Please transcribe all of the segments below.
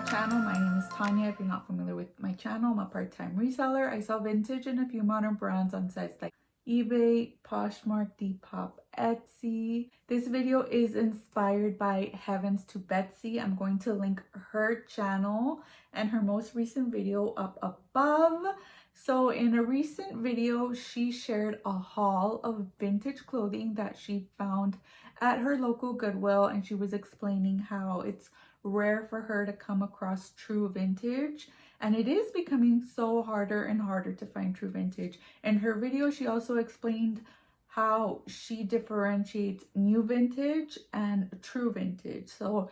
channel. My name is Tania. If you're not familiar with my channel, I'm a part-time reseller. I sell vintage and a few modern brands on sites like eBay, Poshmark, Depop, Etsy. This video is inspired by Heavens to Betsy. I'm going to link her channel and her most recent video up above. So in a recent video, she shared a haul of vintage clothing that she found at her local Goodwill, and she was explaining how it's rare for her to come across true vintage, and it is becoming so harder and harder to find true vintage. In her video, she also explained how she differentiates new vintage and true vintage. So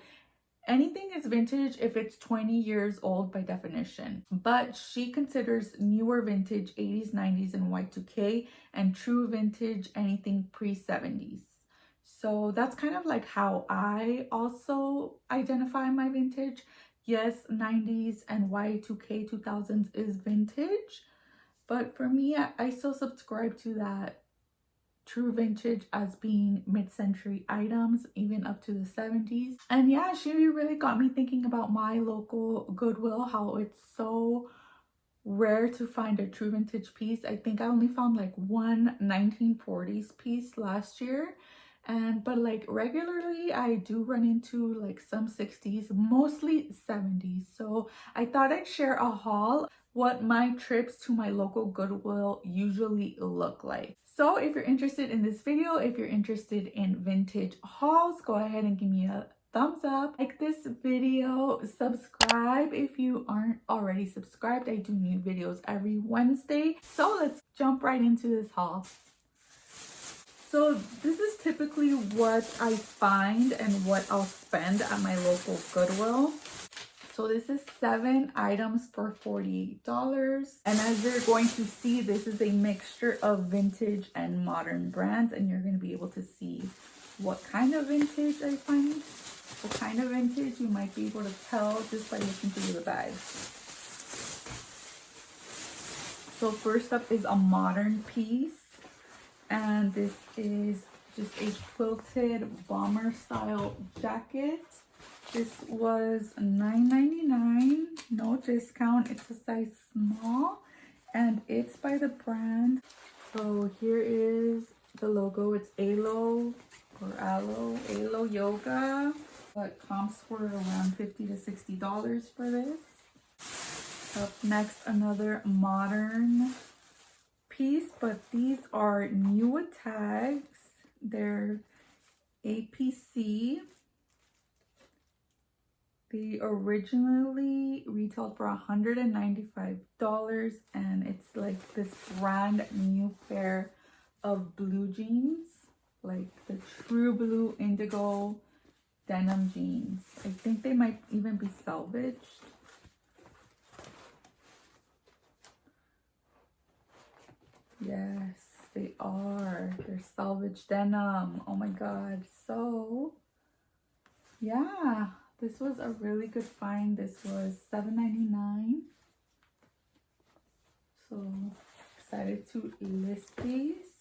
anything is vintage if it's 20 years old by definition, but she considers newer vintage 80s, 90s, and Y2K, and true vintage anything pre-70s. So that's kind of like how I also identify my vintage. Yes, 90s and Y2K 2000s is vintage, but for me, I still subscribe to that true vintage as being mid-century items, even up to the 70s. And yeah, she really got me thinking about my local Goodwill, how it's so rare to find a true vintage piece. I think I only found like one 1940s piece last year. But like regularly I do run into like some 60s, mostly 70s. So I thought I'd share a haul, what my trips to my local Goodwill usually look like. So if you're interested in this video, if you're interested in vintage hauls, go ahead and give me a thumbs up, like this video, subscribe if you aren't already subscribed. I do new videos every Wednesday. So let's jump right into this haul. So this is typically what I find and what I'll spend at my local Goodwill. So this is 7 items for $48. And as you're going to see, this is a mixture of vintage and modern brands. And you're going to be able to see what kind of vintage I find. What kind of vintage you might be able to tell just by looking through the bag. So first up is a modern piece. And this is just a quilted bomber style jacket. This was $9.99, no discount. It's a size small and it's by the brand. So here is the logo. It's Alo or Alo Yoga. But comps were around $50 to $60 for this. Up next, another modern piece, but these are LiQWYD tags. They're APC. They originally retailed for $195, and it's like this brand new pair of blue jeans, like the true blue indigo denim jeans. I think they might even be salvaged. Yes, they are. They're salvage denim. Oh my god. So yeah, this was a really good find. This was $7.99. So excited to list these.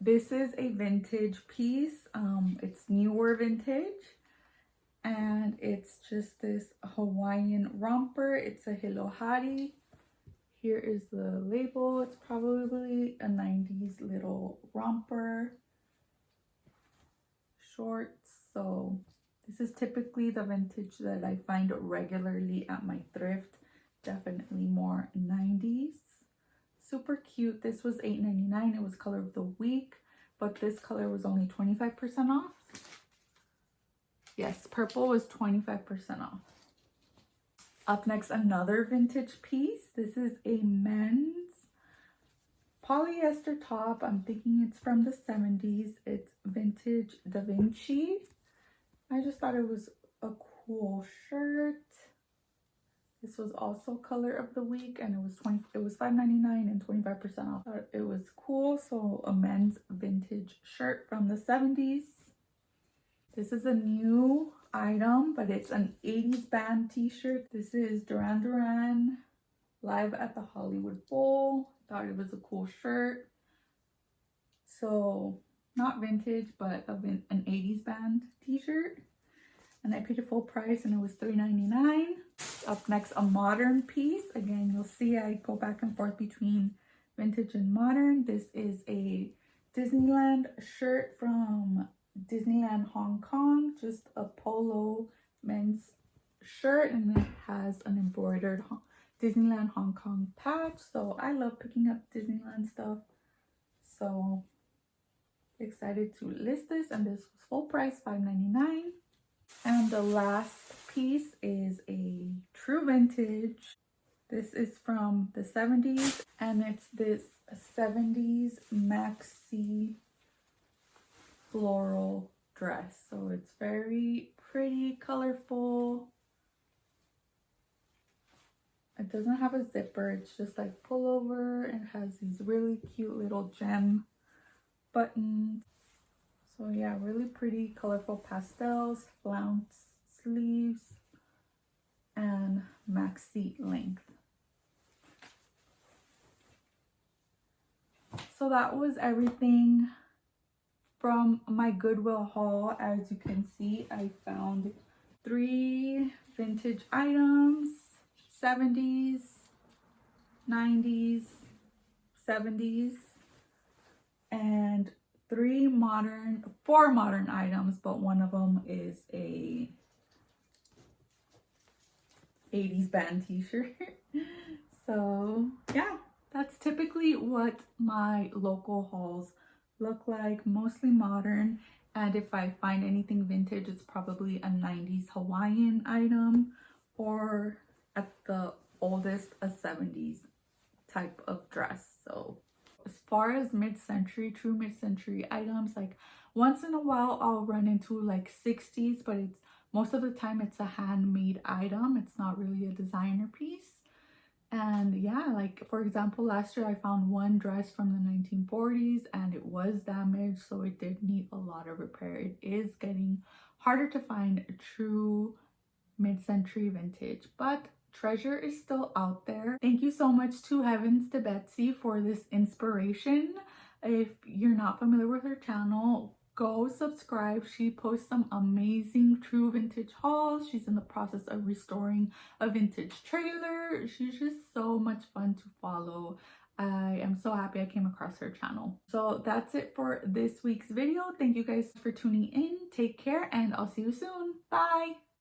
This is a vintage piece. It's newer vintage, and it's just this Hawaiian romper. It's a Hilohari. Here is the label. It's probably a 90s little romper shorts. So this is typically the vintage that I find regularly at my thrift. Definitely more 90s. Super cute. This was $8.99. It was color of the week, but this color was only 25% off. Yes, purple was 25% off. Up next, another vintage piece. This is a men's polyester top. I'm thinking it's from the 70s. It's vintage Da Vinci. I just thought it was a cool shirt. This was also color of the week, and it was $5.99 and 25% off. I thought it was cool. So a men's vintage shirt from the 70s. This is a new item, but it's an 80s band t-shirt. This is Duran Duran live at the Hollywood Bowl. Thought it was a cool shirt. So not vintage, but an 80s band t-shirt. and I paid a full price and it was $3.99. Up next, a modern piece. Again, you'll see I go back and forth between vintage and modern. This is a Disneyland shirt from Disneyland Hong Kong, just a polo men's shirt, and it has an embroidered Disneyland Hong Kong patch. So I love picking up Disneyland stuff, so excited to list this, and this was full price, $5.99. And the last piece is a true vintage. This is from the 70s, and it's this 70s maxi floral dress. So it's very pretty, colorful. It doesn't have a zipper, it's just like pullover. It has these really cute little gem buttons. So yeah, really pretty, colorful pastels, flounce sleeves, and maxi length. So that was everything from my Goodwill haul. As you can see, I found 3 vintage items, 70s, 90s, 70s, and 4 modern items, but one of them is a 80s band t-shirt. So yeah, that's typically what my local hauls look like, mostly modern, and if I find anything vintage, it's probably a 90s Hawaiian item, or at the oldest a 70s type of dress. So as far as mid-century, true mid-century items, like once in a while I'll run into like 60s, but it's most of the time it's a handmade item. It's not really a designer piece. And yeah, like for example, last year I found one dress from the 1940s and it was damaged, so it did need a lot of repair. It is getting harder to find a true mid-century vintage, but treasure is still out there. Thank you so much to Heavens to Betsy for this inspiration. If you're not familiar with her channel, go subscribe. She posts some amazing true vintage hauls. She's in the process of restoring a vintage trailer. She's just so much fun to follow. I am so happy I came across her channel. So that's it for this week's video. Thank you guys for tuning in. Take care, and I'll see you soon. Bye.